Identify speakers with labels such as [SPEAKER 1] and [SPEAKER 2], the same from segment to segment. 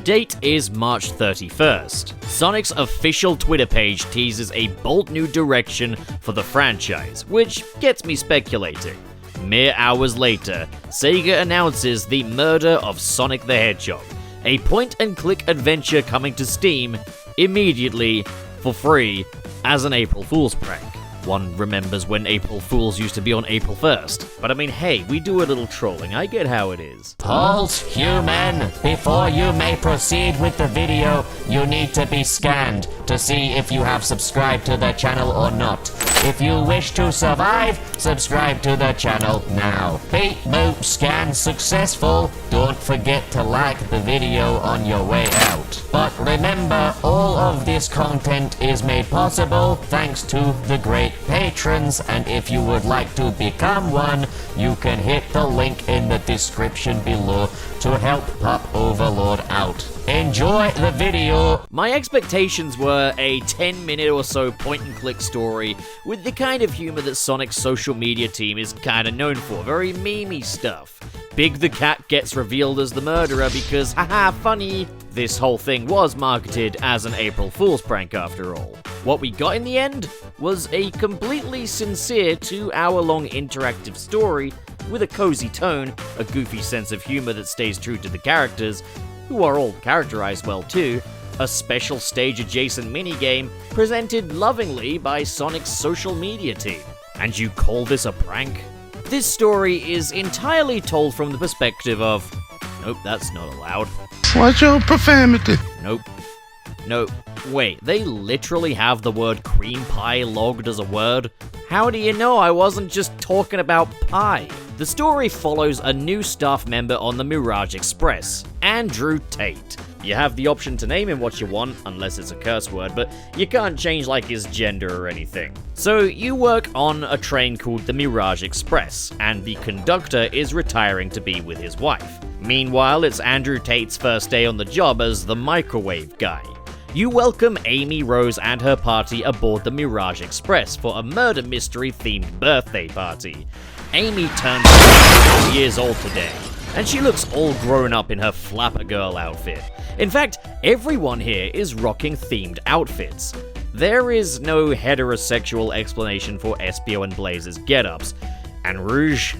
[SPEAKER 1] date is March 31st. Sonic's official Twitter page teases a bold new direction for the franchise, which gets me speculating. Mere hours later, Sega announces the murder of Sonic the Hedgehog, a point-and-click adventure coming to Steam immediately for free as an April Fool's prank. One remembers when April Fools used to be on April 1st. But I mean, hey, we do a little trolling, I get how it is.
[SPEAKER 2] Halt, human! Before you may proceed with the video, you need to be scanned to see if you have subscribed to the channel or not. If you wish to survive, subscribe to the channel now. Beep boop, scan successful. Don't forget to like the video on your way out. But remember, all of this content is made possible thanks to the great patrons, and if you would like to become one, you can hit the link in the description below to help Pop Overlord out. Enjoy the video!
[SPEAKER 1] My expectations were a 10-minute or so point-and-click story with the kind of humor that Sonic's social media team is kinda known for, very memey stuff. Big the Cat gets revealed as the murderer because, haha, funny. This whole thing was marketed as an April Fool's prank after all. What we got in the end was a completely sincere 2-hour-long interactive story with a cozy tone, a goofy sense of humor that stays true to the characters, who are all characterized well too, a special stage-adjacent minigame presented lovingly by Sonic's social media team. And you call this a prank? This story is entirely told from the perspective of... Nope, that's not allowed.
[SPEAKER 3] Watch your profanity.
[SPEAKER 1] Nope. No, wait, they literally have the word cream pie logged as a word? How do you know I wasn't just talking about pie? The story follows a new staff member on the Mirage Express, Andrew Tate. You have the option to name him what you want, unless it's a curse word, but you can't change like his gender or anything. So you work on a train called the Mirage Express, and the conductor is retiring to be with his wife. Meanwhile, it's Andrew Tate's first day on the job as the microwave guy. You welcome Amy Rose and her party aboard the Mirage Express for a murder mystery-themed birthday party. Amy turns 4 years old today, and she looks all grown up in her flapper girl outfit. In fact, everyone here is rocking themed outfits. There is no heterosexual explanation for Espio and Blaze's get-ups. And Rouge,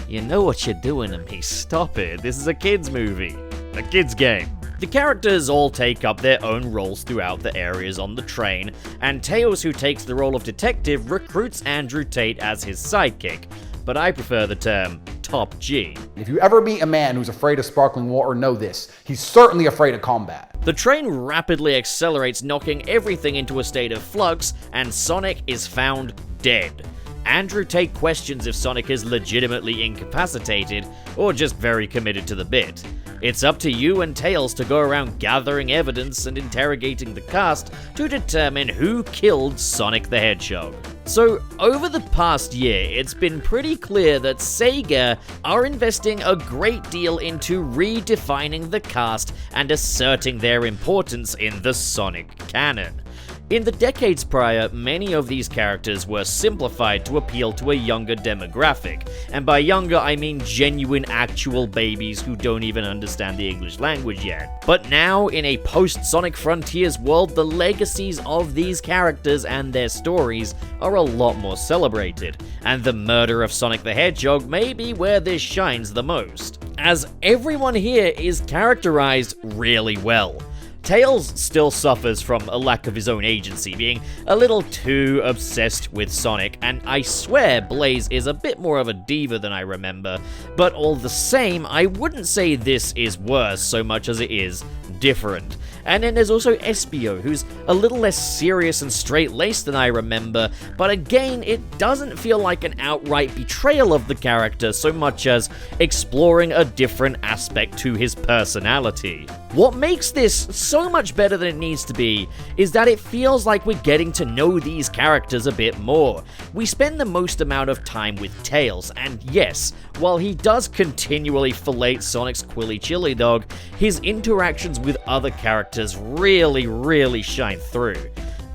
[SPEAKER 1] you know what you're doing to me, stop it, this is a kids movie. A kids game. The characters all take up their own roles throughout the areas on the train, and Tails, who takes the role of detective, recruits Andrew Tate as his sidekick, but I prefer the term Top G.
[SPEAKER 4] If you ever meet a man who's afraid of sparkling water, know this: he's certainly afraid of combat.
[SPEAKER 1] The train rapidly accelerates, knocking everything into a state of flux, and Sonic is found dead. Andrew Tate questions if Sonic is legitimately incapacitated, or just very committed to the bit. It's up to you and Tails to go around gathering evidence and interrogating the cast to determine who killed Sonic the Hedgehog. So, over the past year, it's been pretty clear that Sega are investing a great deal into redefining the cast and asserting their importance in the Sonic canon. In the decades prior, many of these characters were simplified to appeal to a younger demographic, and by younger I mean genuine actual babies who don't even understand the English language yet. But now, in a post-Sonic Frontiers world, the legacies of these characters and their stories are a lot more celebrated, and the murder of Sonic the Hedgehog may be where this shines the most, as everyone here is characterized really well. Tails still suffers from a lack of his own agency, being a little too obsessed with Sonic, and I swear Blaze is a bit more of a diva than I remember, but all the same, I wouldn't say this is worse so much as it is different. And then there's also Espio, who's a little less serious and straight-laced than I remember, but again, it doesn't feel like an outright betrayal of the character so much as exploring a different aspect to his personality. What makes this so much better than it needs to be is that it feels like we're getting to know these characters a bit more. We spend the most amount of time with Tails, and yes, while he does continually fillet Sonic's quilly chili dog, his interactions with other characters really shine through.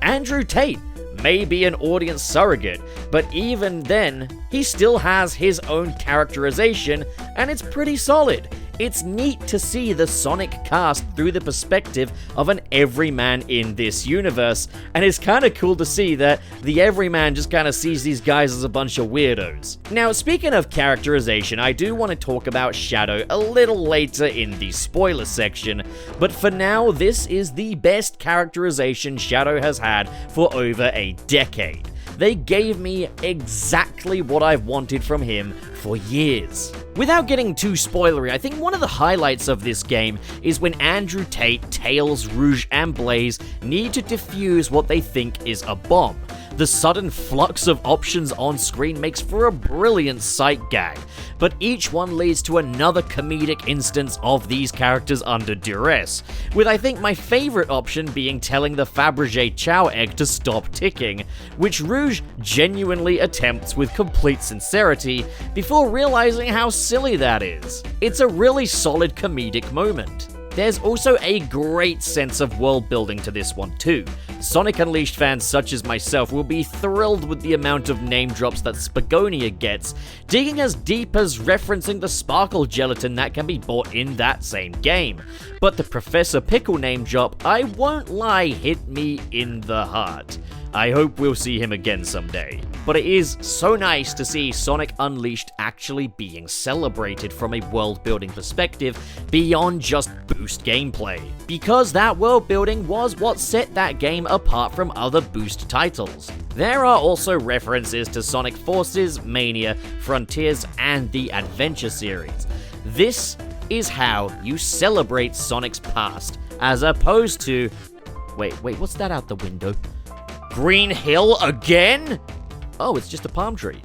[SPEAKER 1] Andrew Tate may be an audience surrogate, but even then, he still has his own characterization, and it's pretty solid. It's neat to see the Sonic cast through the perspective of an everyman in this universe, and it's kinda cool to see that the everyman just kinda sees these guys as a bunch of weirdos. Now, speaking of characterization, I do want to talk about Shadow a little later in the spoiler section, but for now, this is the best characterization Shadow has had for over a decade. They gave me exactly what I've wanted from him for years. Without getting too spoilery, I think one of the highlights of this game is when Andrew Tate, Tails, Rouge, and Blaze need to defuse what they think is a bomb. The sudden flux of options on screen makes for a brilliant sight gag, but each one leads to another comedic instance of these characters under duress, with I think my favorite option being telling the Fabergé Chow egg to stop ticking, which Rouge genuinely attempts with complete sincerity before realizing how silly that is. It's a really solid comedic moment. There's also a great sense of world building to this one too. Sonic Unleashed fans such as myself will be thrilled with the amount of name drops that Spagonia gets, digging as deep as referencing the sparkle gelatin that can be bought in that same game. But the Professor Pickle name drop, I won't lie, hit me in the heart. I hope we'll see him again someday. But it is so nice to see Sonic Unleashed actually being celebrated from a world-building perspective beyond just boost gameplay. Because that world building was what set that game apart from other boost titles. There are also references to Sonic Forces, Mania, Frontiers, and the Adventure series. This is how you celebrate Sonic's past, as opposed to... Wait, what's that out the window? Green Hill again? Oh, it's just a palm tree.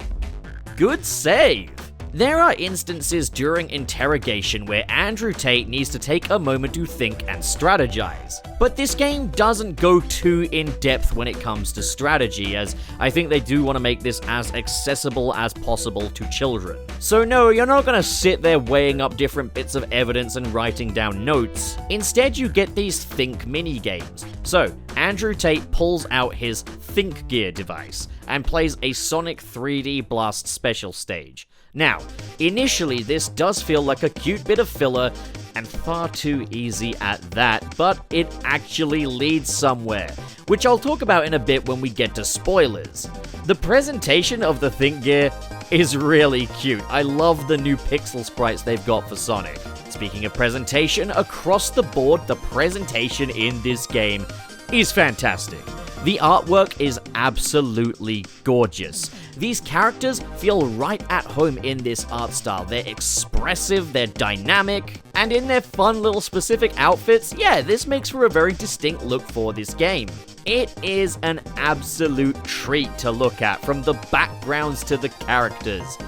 [SPEAKER 1] Good save. There are instances during interrogation where Andrew Tate needs to take a moment to think and strategize. But this game doesn't go too in-depth when it comes to strategy, as I think they do want to make this as accessible as possible to children. So no, you're not going to sit there weighing up different bits of evidence and writing down notes. Instead, you get these think mini-games. So, Andrew Tate pulls out his Think Gear device and plays a Sonic 3D Blast special stage. Now, initially this does feel like a cute bit of filler, and far too easy at that, but it actually leads somewhere, which I'll talk about in a bit when we get to spoilers. The presentation of the Think Gear is really cute. I love the new pixel sprites they've got for Sonic. Speaking of presentation, across the board, the presentation in this game is fantastic. The artwork is absolutely gorgeous. These characters feel right at home in this art style. They're expressive, they're dynamic, and in their fun little specific outfits, yeah, this makes for a very distinct look for this game. It is an absolute treat to look at, from the backgrounds to the characters.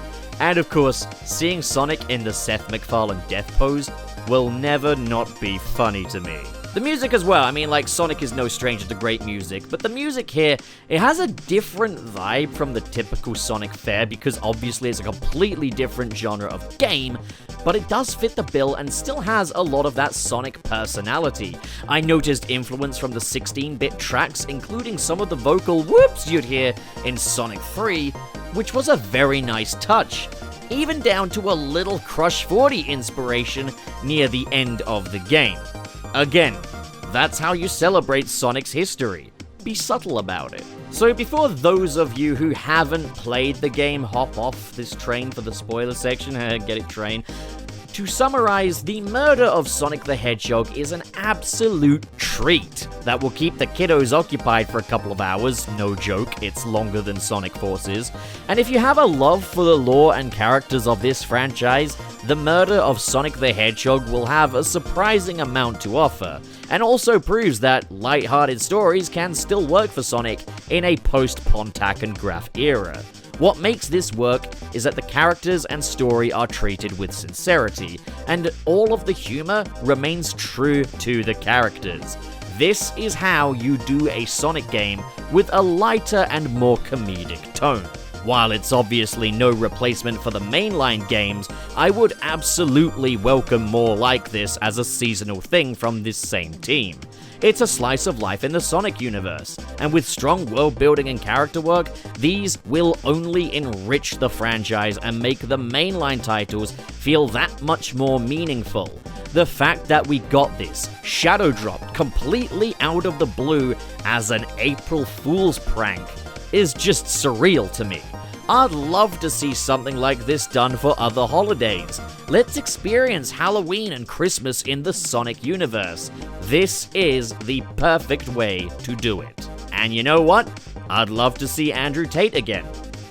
[SPEAKER 1] And of course, seeing Sonic in the Seth MacFarlane death pose will never not be funny to me. The music as well, I mean, like, Sonic is no stranger to great music, but the music here, it has a different vibe from the typical Sonic fare, because obviously it's a completely different genre of game, but it does fit the bill and still has a lot of that Sonic personality. I noticed influence from the 16-bit tracks, including some of the vocal whoops you'd hear in Sonic 3, which was a very nice touch. Even down to a little Crush 40 inspiration near the end of the game. Again, that's how you celebrate Sonic's history. Be subtle about it. So before those of you who haven't played the game hop off this train for the spoiler section, get it, train. To summarize, the murder of Sonic the Hedgehog is an absolute treat that will keep the kiddos occupied for a couple of hours. No joke, it's longer than Sonic Forces. And if you have a love for the lore and characters of this franchise, the murder of Sonic the Hedgehog will have a surprising amount to offer, and also proves that light-hearted stories can still work for Sonic in a post-Pontac and Graph era. What makes this work is that the characters and story are treated with sincerity, and all of the humor remains true to the characters. This is how you do a Sonic game with a lighter and more comedic tone. While it's obviously no replacement for the mainline games, I would absolutely welcome more like this as a seasonal thing from this same team. It's a slice of life in the Sonic universe, and with strong world building and character work, these will only enrich the franchise and make the mainline titles feel that much more meaningful. The fact that we got this shadow dropped completely out of the blue as an April Fool's prank is just surreal to me. I'd love to see something like this done for other holidays. Let's experience Halloween and Christmas in the Sonic universe. This is the perfect way to do it. And you know what? I'd love to see Andrew Tate again.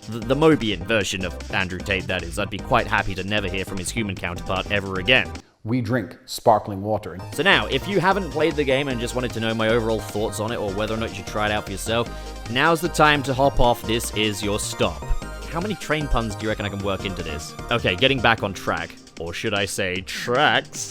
[SPEAKER 1] The Mobian version of Andrew Tate, that is. I'd be quite happy to never hear from his human counterpart ever again.
[SPEAKER 4] We drink sparkling water.
[SPEAKER 1] So now, if you haven't played the game and just wanted to know my overall thoughts on it or whether or not you should try it out for yourself, now's the time to hop off. This is your stop. How many train puns do you reckon I can work into this? Okay, getting back on track. Or should I say tracks,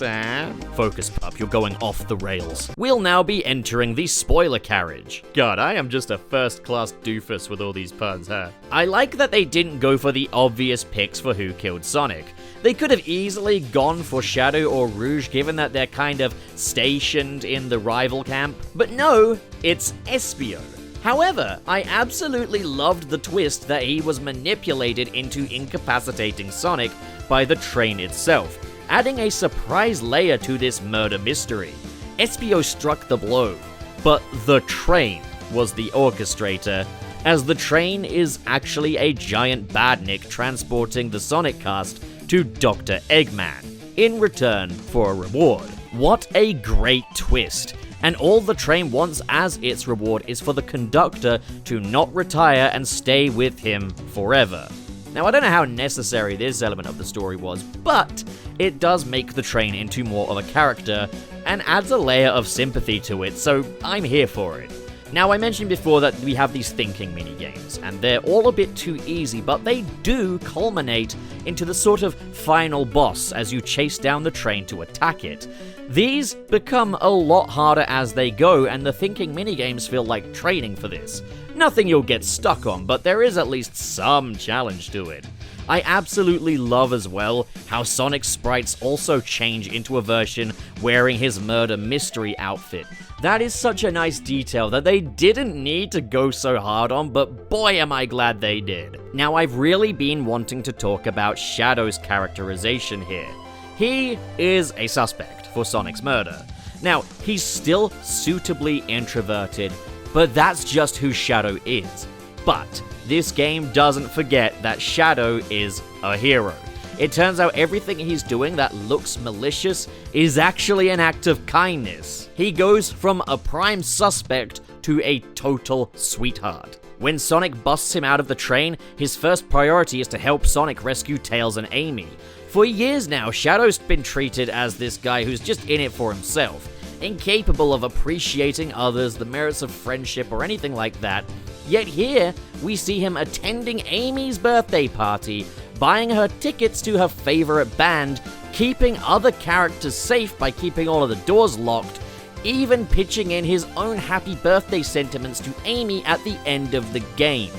[SPEAKER 1] Focus, pup, you're going off the rails. We'll now be entering the spoiler carriage. God, I am just a first-class doofus with all these puns, huh? I like that they didn't go for the obvious picks for who killed Sonic. They could have easily gone for Shadow or Rouge, given that they're kind of stationed in the rival camp. But no, it's Espio. However, I absolutely loved the twist that he was manipulated into incapacitating Sonic by the train itself, adding a surprise layer to this murder mystery. Espio struck the blow, but the train was the orchestrator, as the train is actually a giant badnik transporting the Sonic cast to Dr. Eggman, in return for a reward. What a great twist! And all the train wants as its reward is for the conductor to not retire and stay with him forever. Now, I don't know how necessary this element of the story was, but it does make the train into more of a character and adds a layer of sympathy to it, so I'm here for it. Now, I mentioned before that we have these thinking minigames, and they're all a bit too easy, but they do culminate into the sort of final boss as you chase down the train to attack it. These become a lot harder as they go, and the thinking minigames feel like training for this. Nothing you'll get stuck on, but there is at least some challenge to it. I absolutely love as well how Sonic's sprites also change into a version wearing his murder mystery outfit. That is such a nice detail that they didn't need to go so hard on, but boy am I glad they did. Now, I've really been wanting to talk about Shadow's characterization here. He is a suspect for Sonic's murder. Now, he's still suitably introverted, but that's just who Shadow is. But this game doesn't forget that Shadow is a hero. It turns out everything he's doing that looks malicious is actually an act of kindness. He goes from a prime suspect to a total sweetheart. When Sonic busts him out of the train, his first priority is to help Sonic rescue Tails and Amy. For years now, Shadow's been treated as this guy who's just in it for himself, incapable of appreciating others, the merits of friendship, or anything like that. Yet here, we see him attending Amy's birthday party, buying her tickets to her favorite band, keeping other characters safe by keeping all of the doors locked, even pitching in his own happy birthday sentiments to Amy at the end of the game.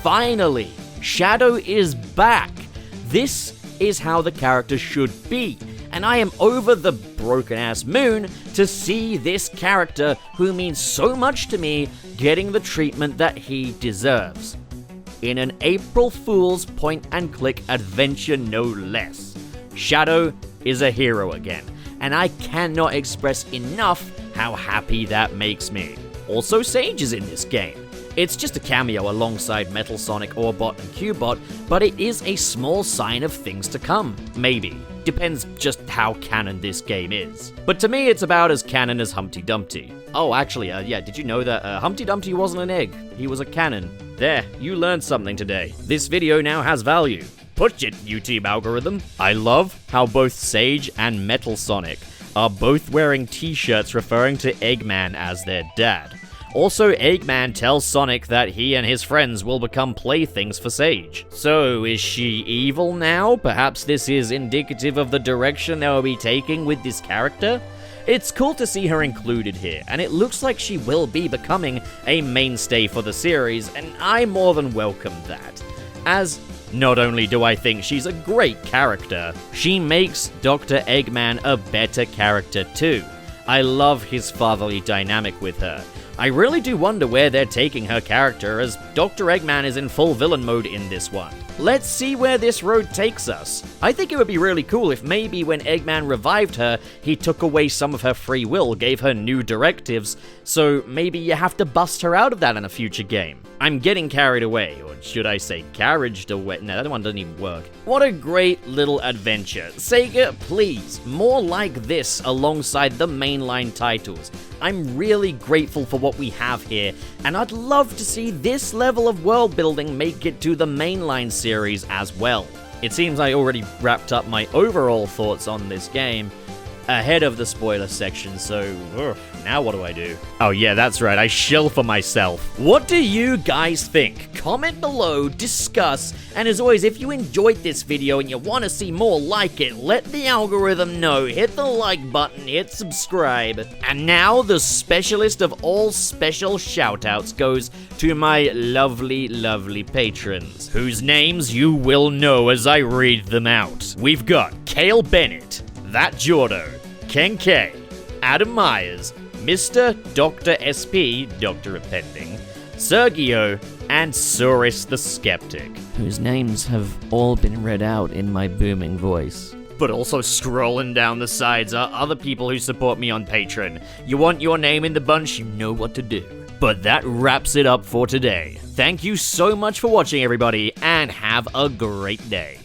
[SPEAKER 1] Finally, Shadow is back. This is how the character should be, and I am over the broken-ass moon to see this character, who means so much to me, getting the treatment that he deserves. In an April Fool's point-and-click adventure no less. Shadow is a hero again, and I cannot express enough how happy that makes me. Also, Sage is in this game. It's just a cameo alongside Metal Sonic, Orbot, and Cubot, but it is a small sign of things to come, maybe. Depends just how canon this game is. But to me, it's about as canon as Humpty Dumpty. Oh, actually, did you know that Humpty Dumpty wasn't an egg? He was a cannon. There, you learned something today. This video now has value. Push it, YouTube algorithm. I love how both Sage and Metal Sonic are both wearing t-shirts referring to Eggman as their dad. Also, Eggman tells Sonic that he and his friends will become playthings for Sage. So, is she evil now? Perhaps this is indicative of the direction they'll be taking with this character? It's cool to see her included here, and it looks like she will be becoming a mainstay for the series, and I more than welcome that. As not only do I think she's a great character, she makes Dr. Eggman a better character too. I love his fatherly dynamic with her. I really do wonder where they're taking her character, as Dr. Eggman is in full villain mode in this one. Let's see where this road takes us. I think it would be really cool if maybe when Eggman revived her, he took away some of her free will, gave her new directives, so maybe you have to bust her out of that in a future game. I'm getting carried away, or should I say carriaged away? No, that one doesn't even work. What a great little adventure. Sega, please, more like this alongside the mainline titles. I'm really grateful for what we have here, and I'd love to see this level of world building make it to the mainline series as well. It seems I already wrapped up my overall thoughts on this game ahead of the spoiler section, so now what do I do? Oh yeah, that's right, I shill for myself. What do you guys think? Comment below, discuss, and as always, if you enjoyed this video and you want to see more like it, let the algorithm know, hit the like button, hit subscribe. And now the specialist of all special shoutouts goes to my lovely, lovely patrons, whose names you will know as I read them out. We've got Kale Bennett, That Jordo, Ken K, Adam Myers, Mr. Dr. SP, Dr. Appending, Sergio, and Saurus the Skeptic, whose names have all been read out in my booming voice. But also scrolling down the sides are other people who support me on Patreon. You want your name in the bunch, you know what to do. But that wraps it up for today. Thank you so much for watching, everybody, and have a great day.